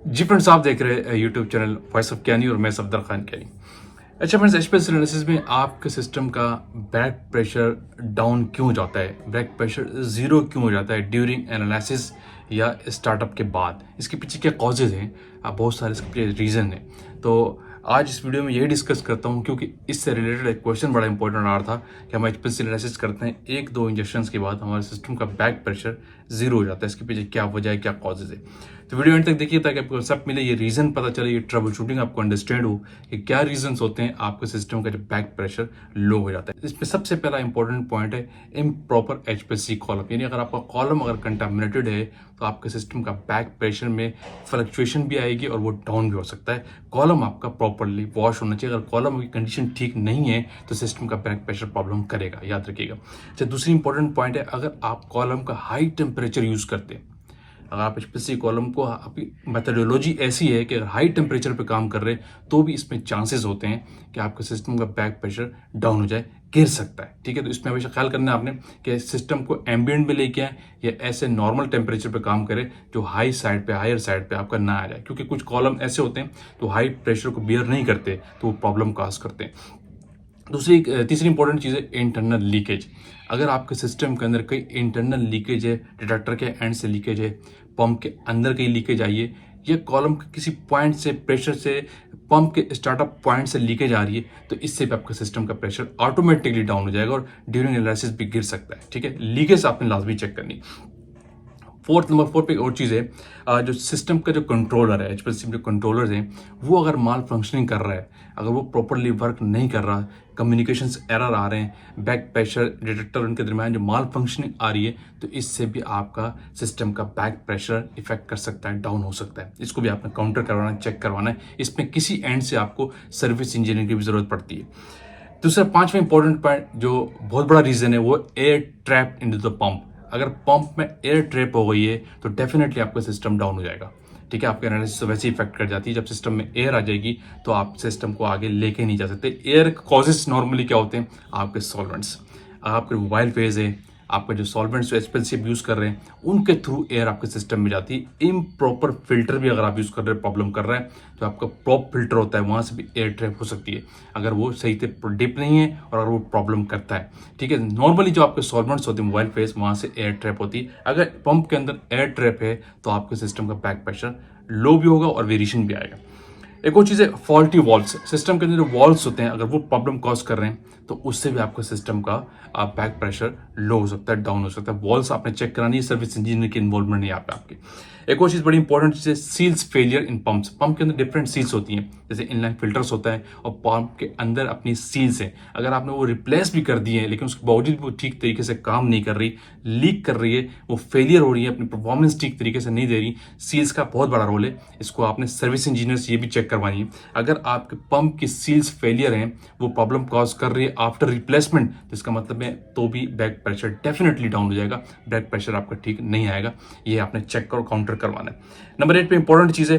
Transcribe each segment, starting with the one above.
जी friends, आप देख रहे हैं यूट्यूब चैनल वॉइस ऑफ कैनी और मैं सफदर खान कैनी। अच्छा फ्रेंड्स, एचपीएस एनालिसिस में आपके सिस्टम का बैक प्रेशर डाउन क्यों हो जाता है, बैक प्रेशर ज़ीरो क्यों हो जाता है ड्यूरिंग एनालिसिस या स्टार्टअप के बाद, इसके पीछे क्या कॉजेज़ हैं, बहुत सारे इसके पीछे रीज़न हैं। तो आज इस वीडियो में यही डिस्कस करता हूँ क्योंकि इससे रिलेटेड एक क्वेश्चन बड़ा इंपॉर्टेंट आ रहा था कि हम एचपीएस एनालिसिस करते हैं, एक दो इंजेक्शंस के बाद हमारे सिस्टम का बैक प्रेशर ज़ीरो हो जाता है। इसके पीछे क्या वजह है, क्या कॉजेज़ है। तो वीडियो एंड तक देखिए ताकि आपको कंसेप्ट मिले, ये रीज़न पता चले, ये ट्रबल शूटिंग आपको अंडरस्टैंड हो कि क्या रीजंस होते हैं आपके सिस्टम का जब बैक प्रेशर लो हो जाता है। इसमें सबसे पहला इंपॉर्टेंट पॉइंट है इम्प्रॉपर एचपीएससी कॉलम, यानी अगर आपका कॉलम अगर कंटामिनेटेड है तो आपके सिस्टम का बैक प्रेशर में फ्लक्चुएशन भी आएगी और वो डाउन भी हो सकता है। कॉलम आपका प्रॉपरली वॉश होना चाहिए। अगर कॉलम की कंडीशन ठीक नहीं है तो सिस्टम का बैक प्रेशर प्रॉब्लम करेगा, याद रखिएगा। अच्छा, दूसरी इंपॉर्टेंट पॉइंट है, अगर आप कॉलम का हाई टेम्परेचर यूज़ करते हैं, अगर आप एचपीएससी कॉलम को, आपकी मेथडोलॉजी ऐसी है कि अगर हाई टेम्परेचर पे काम कर रहे हैं तो भी इसमें चांसेस होते हैं कि आपके सिस्टम का बैक प्रेशर डाउन हो जाए, गिर सकता है। ठीक है, तो इसमें हमेशा ख्याल करना है आपने कि सिस्टम को एम्बियंट में लेके आए या ऐसे नॉर्मल टेम्परेचर पे काम करे जो हाई साइड पे, हायर साइड पे आपका ना आ जाए, क्योंकि कुछ कॉलम ऐसे होते हैं तो हाई प्रेशर को बियर नहीं करते तो वो प्रॉब्लम काज करते हैं। तीसरी इंपॉर्टेंट चीज़ है इंटरनल लीकेज। अगर आपके सिस्टम के अंदर कहीं इंटरनल लीकेज है, डिटेक्टर के एंड से लीकेज है, पंप के अंदर कहीं लीकेज आई है, या कॉलम के किसी पॉइंट से प्रेशर से, पंप के स्टार्टअप पॉइंट से लीकेज आ रही है, तो इससे भी आपका सिस्टम का प्रेशर ऑटोमेटिकली डाउन हो जाएगा और ड्यूरिंग एनालिसिस भी गिर सकता है। ठीक है, लीकेज आपने लाजमी चेक करनी। नंबर 4 पे एक और चीज़ है, जो सिस्टम का जो कंट्रोलर है, एचपीएससी जो कंट्रोलर हैं, वो अगर माल फंक्शनिंग कर रहा है, अगर वो प्रॉपरली वर्क नहीं कर रहा, कम्युनिकेशंस एरर आ रहे हैं, बैक प्रेशर डिटेक्टर उनके दरमियान जो माल फंक्शनिंग आ रही है, तो इससे भी आपका सिस्टम का बैक प्रेशर इफेक्ट कर सकता है, डाउन हो सकता है। इसको भी आपने काउंटर करवाना, चेक करवाना है। इसमें किसी एंड से आपको सर्विस इंजीनियरिंग की भी जरूरत पड़ती है। दूसरा, पांचवा इंपॉर्टेंट पॉइंट जो बहुत बड़ा रीजन है, वो air trap into the pump. अगर पंप में एयर ट्रैप हो गई है तो डेफिनेटली आपका सिस्टम डाउन हो जाएगा। ठीक है, आपके एनालिसिस वैसे ही इफेक्ट कर जाती है। जब सिस्टम में एयर आ जाएगी तो आप सिस्टम को आगे लेके नहीं जा सकते। एयर कॉजेस नॉर्मली क्या होते हैं, आपके सॉल्वेंट्स, आपके मोबाइल फेज है, आपका जो सॉल्वेंट्स जो एक्सपेंसिव यूज़ कर रहे हैं, उनके थ्रू एयर आपके सिस्टम में जाती है। इम्प्रॉपर फिल्टर भी अगर आप यूज़ कर रहे हैं, प्रॉब्लम कर रहा है, तो आपका प्रॉप फिल्टर होता है, वहाँ से भी एयर ट्रैप हो सकती है अगर वो सही से डिप नहीं है और अगर वो प्रॉब्लम करता है। ठीक है, नॉर्मली जो आपके सॉल्वेंट्स होते हैं मोबाइल फेस, वहाँ से एयर ट्रैप होती है। अगर पंप के अंदर एयर ट्रैप है तो आपके सिस्टम का बैक प्रेशर लो भी होगा और वेरिएशन भी आएगा। एक और चीज़ है फॉल्टी वॉल्व्स। सिस्टम के अंदर जो वॉल्व्स होते हैं, अगर वो प्रॉब्लम कॉज कर रहे हैं तो उससे भी आपका सिस्टम का बैक प्रेशर लो हो सकता है, डाउन हो सकता है। वॉल्व्स आपने चेक करानी है, सर्विस इंजीनियर की इन्वॉल्वमेंट नहीं आप आपकी। एक और चीज़ बड़ी इंपॉर्टेंट चीज़ है seals failure in pumps. Pump के अंदर डिफरेंट सील्स होती हैं, जैसे इनलाइन फिल्टर्स होता है और पंप के अंदर अपनी सील्स हैं। अगर आपने वो रिप्लेस भी कर दी है लेकिन उसके बावजूद वो ठीक तरीके से काम नहीं कर रही, लीक कर रही है, वो फेलियर हो रही है, अपनी परफॉर्मेंस ठीक तरीके से नहीं दे रही, सील्स का बहुत बड़ा रोल है। इसको आपने सर्विस इंजीनियर से ये भी चेक करवानी है। अगर आपके पंप की सील्स फेलियर हैं, वो प्रॉब्लम कॉज कर रही है आफ्टर रिप्लेसमेंट, तो इसका मतलब है तो भी बैक प्रेशर डेफिनेटली डाउन हो जाएगा, बैक प्रेशर आपका ठीक नहीं आएगा। ये आपने चेक और काउंटर करवाना है। नंबर 8 पे इंपॉर्टेंट चीज़ है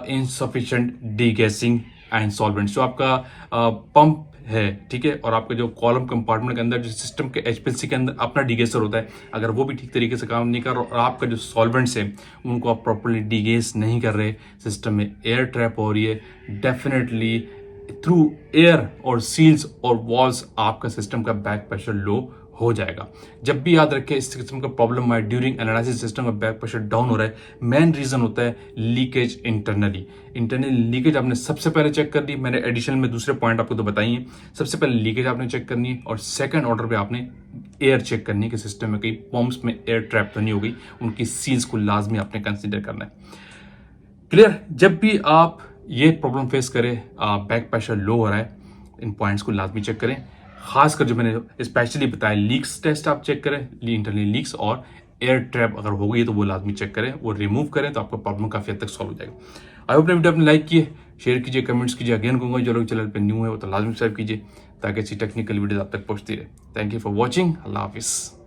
इनसफिशिएंट डीगैसिंग एंड सॉल्वेंट। जो आपका पंप है, ठीक है, और आपके जो कॉलम कंपार्टमेंट के अंदर जो सिस्टम के एचपीएलसी के अंदर अपना डीगेसर होता है, अगर वो भी ठीक तरीके से काम नहीं कर रहा और आपका जो सॉल्वेंट्स है उनको आप प्रॉपर्ली डीगेस नहीं कर रहे, सिस्टम में एयर ट्रैप हो रही है, डेफिनेटली थ्रू एयर और सील्स और वॉल्स आपका सिस्टम का बैक प्रेशर लो हो जाएगा। जब भी याद रखें इस किस्म का प्रॉब्लम आए ड्यूरिंग एनालिसिस, सिस्टम का बैक प्रेशर डाउन हो रहा है, मेन रीजन होता है लीकेज इंटरनली। इंटरनल लीकेज आपने सबसे पहले चेक कर ली, मैंने एडिशनल में दूसरे पॉइंट आपको तो बताई है। सबसे पहले लीकेज आपने चेक करनी है और सेकंड ऑर्डर पे आपने एयर चेक करनी है कि सिस्टम में कहीं पंप्स में एयर ट्रैप तो नहीं हो गई, उनकी सील्स को लाजमी आपने कंसिडर करना है। क्लियर? जब भी आप ये प्रॉब्लम फेस करें, बैक प्रेशर लो हो रहा है, इन पॉइंट्स को लाजमी चेक करें। खासकर जो मैंने स्पेशली बताया, लीक्स टेस्ट आप चेक करें, इंटरनल लीक्स, और एयर ट्रैप अगर हो गई है तो वो लाजमी चेक करें, वो रिमूव करें तो आपका प्रॉब्लम काफ़ी हद तक सॉल्व हो जाएगा। आई होप वीडियो आपने लाइक किए, शेयर कीजिए, कमेंट्स कीजिए। अगेन कहूँगा जो लोग चैनल पर न्यू है वो तो लाजमी सब्सक्राइब कीजिए ताकि ऐसी टेक्निकल वीडियो आप तक पहुँचती रहे। Thank you for watching. अल्लाह हाफिज़।